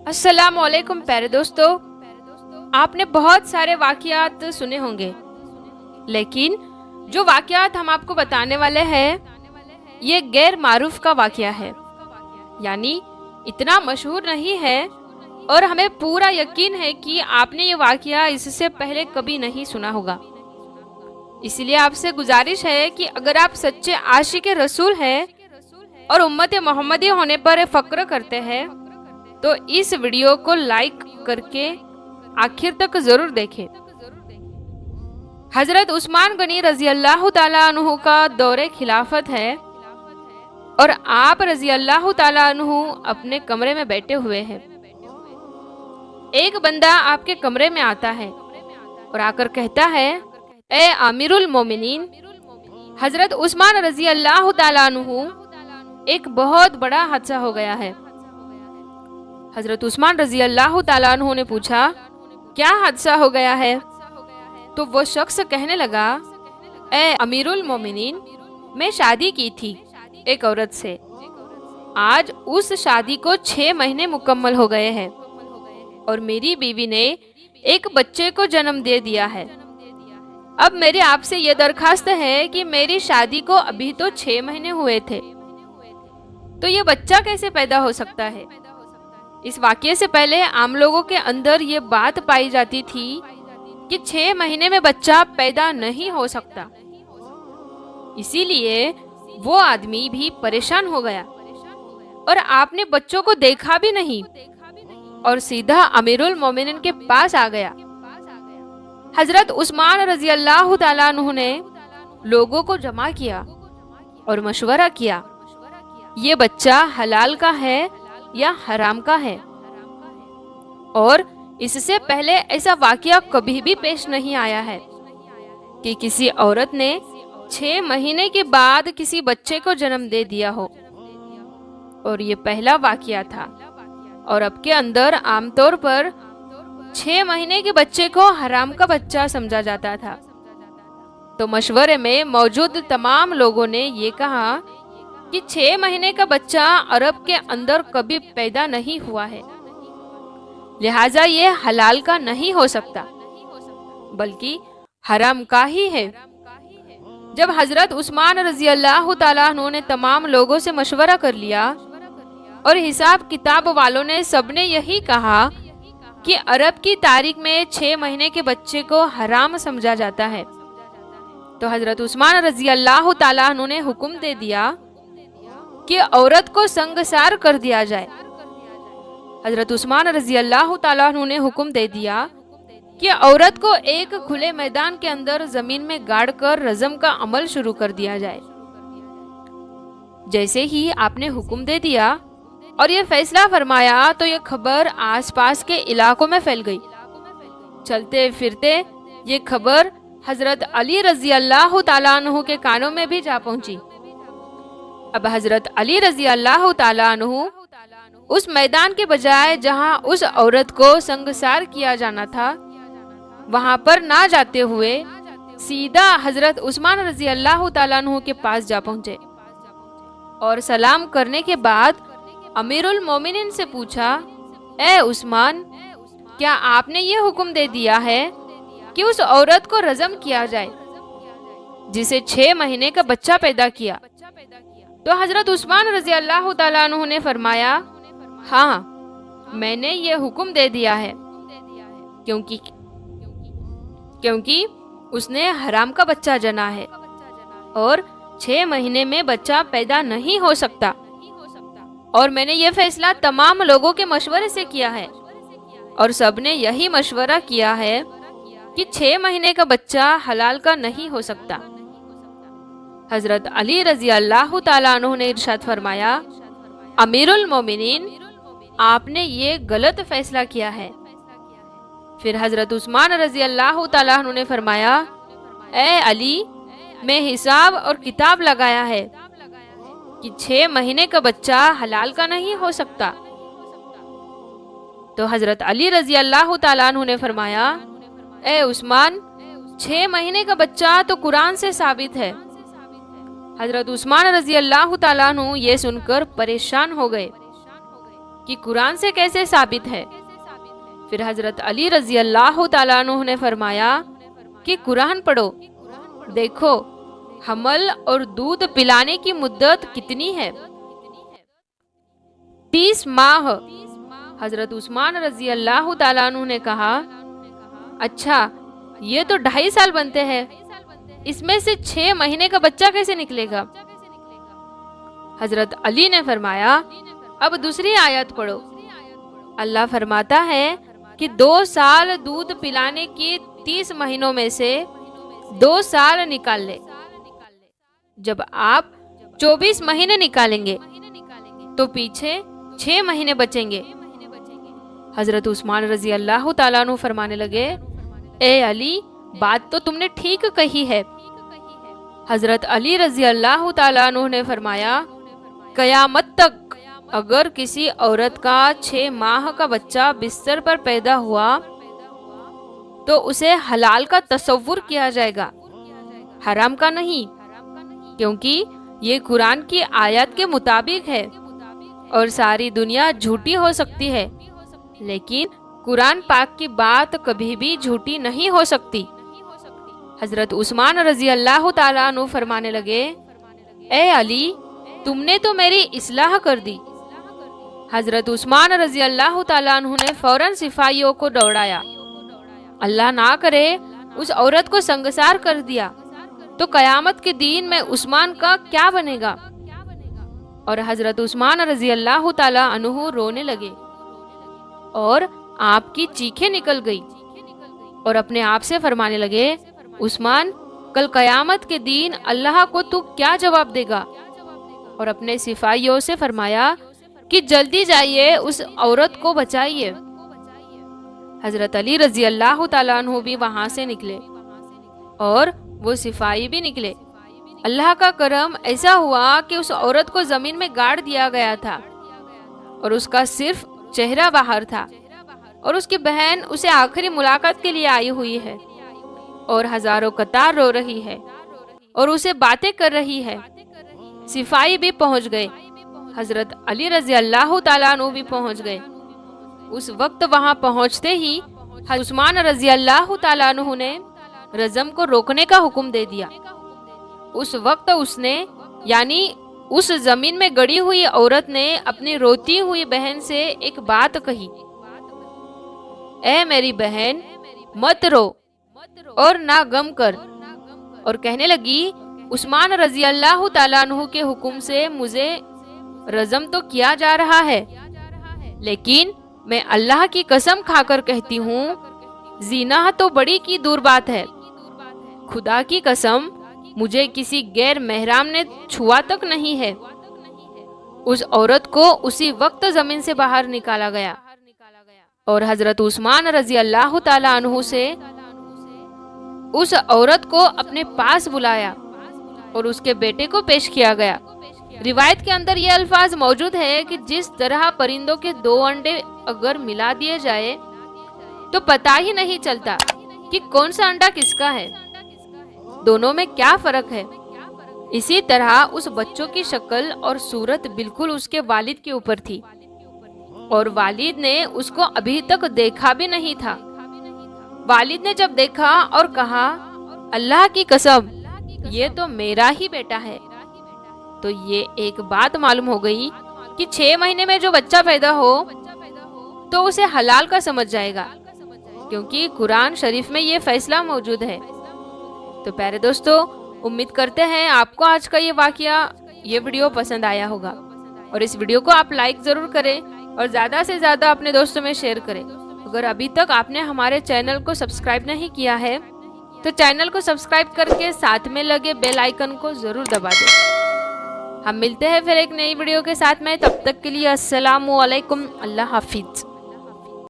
अस्सलाम वालेकुम प्यारे दोस्तों। आपने बहुत सारे वाक़यात सुने होंगे, लेकिन जो वाक़यात हम आपको बताने वाले हैं ये गैर मारूफ का वाक़या है, यानी इतना मशहूर नहीं है और हमें पूरा यकीन है कि आपने ये वाक़या इससे पहले कभी नहीं सुना होगा। इसलिए आपसे गुजारिश है कि अगर आप सच्चे आशिक रसूल हैं और उम्मत मोहम्मदी होने पर फ़क्र करते हैं तो इस वीडियो को लाइक करके आखिर तक जरूर देखें। हजरत उस्मान गनी रजी अल्लाह ताला अन्हु का दौरे खिलाफत है और आप रजी अल्लाह ताला अन्हु अपने कमरे में बैठे हुए हैं। एक बंदा आपके कमरे में आता है और आकर कहता है, ए आमिरुल मोमिनीन, हजरत उस्मान रजी अल्लाह ताला अन्हु एक बहुत बड़ा हादसा हो गया है। हजरत उस्मान रजी अल्लाह ताला अन्हु ने पूछा, क्या हादसा हो गया है? तो वो शख्स कहने लगा, ए अमीरुल मोमिनीन, मैं शादी की थी एक औरत से। आज उस शादी को 6 महीने मुकम्मल हो गए हैं और मेरी बीवी ने एक बच्चे को जन्म दे दिया है। अब मेरे आपसे ये दरखास्त है कि मेरी शादी को अभी तो 6 महीने हुए थे, तो ये बच्चा कैसे पैदा हो सकता है? इस वाक़ये से पहले आम लोगों के अंदर ये बात पाई जाती थी कि 6 महीने में बच्चा पैदा नहीं हो सकता। इसीलिए वो आदमी भी परेशान हो गया और आपने बच्चों को देखा भी नहीं और सीधा अमीरुल मोमिनीन के पास आ गया। हजरत उस्मान रजी अल्लाह ताला अन्हु ने लोगों को जमा किया और मशवरा किया, ये बच्चा हलाल का है या हराम का है। और इससे पहले ऐसा वाक़या कभी भी पेश नहीं आया है कि किसी औरत ने 6 महीने के बाद किसी बच्चे को जन्म दे दिया हो, और ये पहला वाक़या था। और अब के अंदर आमतौर पर 6 महीने के बच्चे को हराम का बच्चा समझा जाता था। तो मशवरे में मौजूद तमाम लोगों ने ये कहा कि 6 महीने का बच्चा अरब के अंदर कभी पैदा नहीं हुआ है, लिहाजा ये हलाल का नहीं हो सकता बल्कि हराम का ही है। जब हजरत उस्मान रजी अल्लाह ताला अन्हु ने तमाम लोगों से मशवरा कर लिया और हिसाब किताब वालों ने सबने यही कहा कि अरब की तारीख में 6 महीने के बच्चे को हराम समझा जाता है, तो हजरत उस्मान रजी अल्लाह ताला अन्हु ने हुक्म दे दिया कि औरत को संगसार कर दिया जाए। हजरत उस्मान रजी अल्लाह ताला अन्हु ने हुक्म दे दिया कि औरत को एक खुले मैदान के अंदर जमीन में गाड़ कर रजम का अमल शुरू कर दिया जाए। जैसे ही आपने हुक्म दे दिया और ये फैसला फरमाया तो ये खबर आसपास के इलाकों में फैल गई। चलते फिरते ये खबर हजरत अली रजी अल्लाह ताला अन्हु के कानों में भी जा पहुंची। अब हजरत अली रजी अल्लाह ताला अन्हु उस मैदान के बजाय जहां उस औरत को संगसार किया जाना था वहां पर ना जाते हुए सीधा हजरत उस्मान रजी अल्लाह ताला अन्हु के पास जा पहुंचे और सलाम करने के बाद अमीरुल मोमिनीन से पूछा, ए उस्मान, क्या आपने ये हुक्म दे दिया है कि उस औरत को रजम किया जाए जिसे 6 महीने का बच्चा पैदा किया? तो हजरत उस्मान रजी अल्लाह ताला अन्हु ने फरमाया, हाँ, मैंने ये हुक्म दे दिया है क्योंकि उसने हराम का बच्चा जना है और 6 महीने में बच्चा पैदा नहीं हो सकता। और मैंने ये फैसला तमाम लोगों के मशवरे से किया है और सबने यही मशवरा किया है कि 6 महीने का बच्चा हलाल का नहीं हो सकता। हजरत अली रजी अल्लाह ताला अन्हु ने इरशाद फरमाया, अमीरुल मोमिनीन, आपने ये गलत फैसला किया है। फिर हजरत उस्मान रजी अल्लाह ताला अन्हु ने फरमाया, ए अली, मैं हिसाब और किताब लगाया है कि 6 महीने का बच्चा हलाल का नहीं हो सकता। तो हजरत अली रजी अल्लाह ताला अन्हु ने फरमाया, ए उस्मान, 6 महीने का बच्चा तो कुरान से साबित है। हजरत उस्मान रजी अल्लाह ताला अन्हु ये सुनकर परेशान हो गए کہ قرآن سے کیسے ثابت ہے؟ پھر حضرت علی رضی اللہ تعالیٰ عنہ نے فرمایا کہ قرآن پڑھو، دیکھو حمل اور دودھ پلانے کی مدت کتنی ہے، 30 ماہ۔ حضرت عثمان رضی اللہ تعالیٰ عنہ نے کہا اچھا یہ تو 2.5 سال بنتے ہیں، اس میں سے 6 مہینے کا بچہ کیسے نکلے گا؟ حضرت علی نے فرمایا اب دوسری آیت پڑھو۔ اللہ فرماتا ہے کہ 2 سال دودھ پلانے کی 30 مہینوں میں سے 2 سال نکال لے۔ جب آپ 24 مہینے نکالیں گے تو پیچھے 6 مہینے بچیں گے۔ حضرت عثمان رضی اللہ تعالیٰ عنہ فرمانے لگے اے علی بات تو تم نے ٹھیک کہی ہے۔ حضرت علی رضی اللہ تعالیٰ عنہ نے فرمایا قیامت تک اگر کسی عورت کا 6 ماہ کا بچہ بستر پر پیدا ہوا تو اسے حلال کا تصور کیا جائے گا، حرام کا نہیں، کیونکہ یہ قرآن کی آیات کے مطابق ہے۔ اور ساری دنیا جھوٹی ہو سکتی ہے لیکن قرآن پاک کی بات کبھی بھی جھوٹی نہیں ہو سکتی۔ حضرت عثمان رضی اللہ تعالیٰ عنہ فرمانے لگے اے علی تم نے تو میری اصلاح کر دی۔ حضرت عثمان رضی اللہ تعالیٰ عنہ نے فوراً سپاہیوں کو دوڑایا، اللہ نہ کرے اس عورت کو سنگسار کر دیا تو قیامت کے دن میں عثمان کا کیا بنے گا؟ اور حضرت عثمان رضی اللہ تعالیٰ عنہ رونے لگے اور آپ کی چیخیں نکل گئی اور اپنے آپ سے فرمانے لگے عثمان کل قیامت کے دن اللہ کو تو کیا جواب دے گا؟ اور اپنے سپاہیوں سے فرمایا کہ جلدی جائیے اس عورت کو بچائیے۔ حضرت علی رضی اللہ تعالیٰ عنہ بھی وہاں سے نکلے اور وہ سپاہی بھی نکلے۔ اللہ کا کرم ایسا ہوا کہ اس عورت کو زمین میں گاڑ دیا گیا تھا اور اس کا صرف چہرہ باہر تھا، اور اس کی بہن اسے آخری ملاقات کے لیے آئی ہوئی ہے اور ہزاروں قطار رو رہی ہے اور اسے باتیں کر رہی ہے۔ سپاہی بھی پہنچ گئے، حضرت علی رضی اللہ تعالیٰ عنہ بھی پہنچ گئے۔ اس وقت وہاں پہنچتے ہی عثمان رضی اللہ تعالیٰ عنہ نے رجم کو روکنے کا حکم دے دیا۔ اس وقت اس نے یعنی اس زمین میں گڑی ہوئی عورت نے اپنی روتی ہوئی بہن سے ایک بات کہی، اے میری بہن مت رو اور نہ غم کر، اور کہنے لگی عثمان رضی اللہ تعالیٰ عنہ کے حکم سے مجھے رجم تو کیا جا رہا ہے، لیکن میں اللہ کی قسم کھا کر کہتی ہوں زنا تو بڑی کی دور بات ہے، خدا کی قسم مجھے کسی غیر محرم نے چھوا تک نہیں ہے۔ اس عورت کو اسی وقت زمین سے باہر نکالا گیا اور حضرت عثمان رضی اللہ تعالیٰ عنہ سے اس عورت کو اپنے پاس بلایا اور اس کے بیٹے کو پیش کیا گیا۔ روایت کے اندر یہ الفاظ موجود ہے کہ جس طرح پرندوں کے 2 انڈے اگر ملا دیے جائے تو پتہ ہی نہیں چلتا کہ کون سا انڈا کس کا ہے، دونوں میں کیا فرق ہے، اسی طرح اس بچوں کی شکل اور صورت بالکل اس کے والد کے اوپر تھی اور والد نے اس کو ابھی تک دیکھا بھی نہیں تھا۔ والد نے جب دیکھا اور کہا اللہ کی قسم یہ تو میرا ہی بیٹا ہے، تو یہ ایک بات معلوم ہو گئی کہ 6 مہینے میں جو بچہ پیدا ہو تو اسے حلال کا سمجھ جائے گا، کیونکہ قرآن شریف میں یہ فیصلہ موجود ہے۔ تو پیارے دوستو، امید کرتے ہیں آپ کو آج کا یہ واقعہ، یہ ویڈیو پسند آیا ہوگا، اور اس ویڈیو کو آپ لائک ضرور کریں اور زیادہ سے زیادہ اپنے دوستوں میں شیئر کریں۔ اگر ابھی تک آپ نے ہمارے چینل کو سبسکرائب نہیں کیا ہے تو چینل کو سبسکرائب کر کے ساتھ میں لگے بیل آئیکن کو ضرور دبا دیں۔ ہم ملتے ہیں پھر ایک نئی ویڈیو کے ساتھ میں، تب تک کے لیے السلام علیکم، اللہ حافظ۔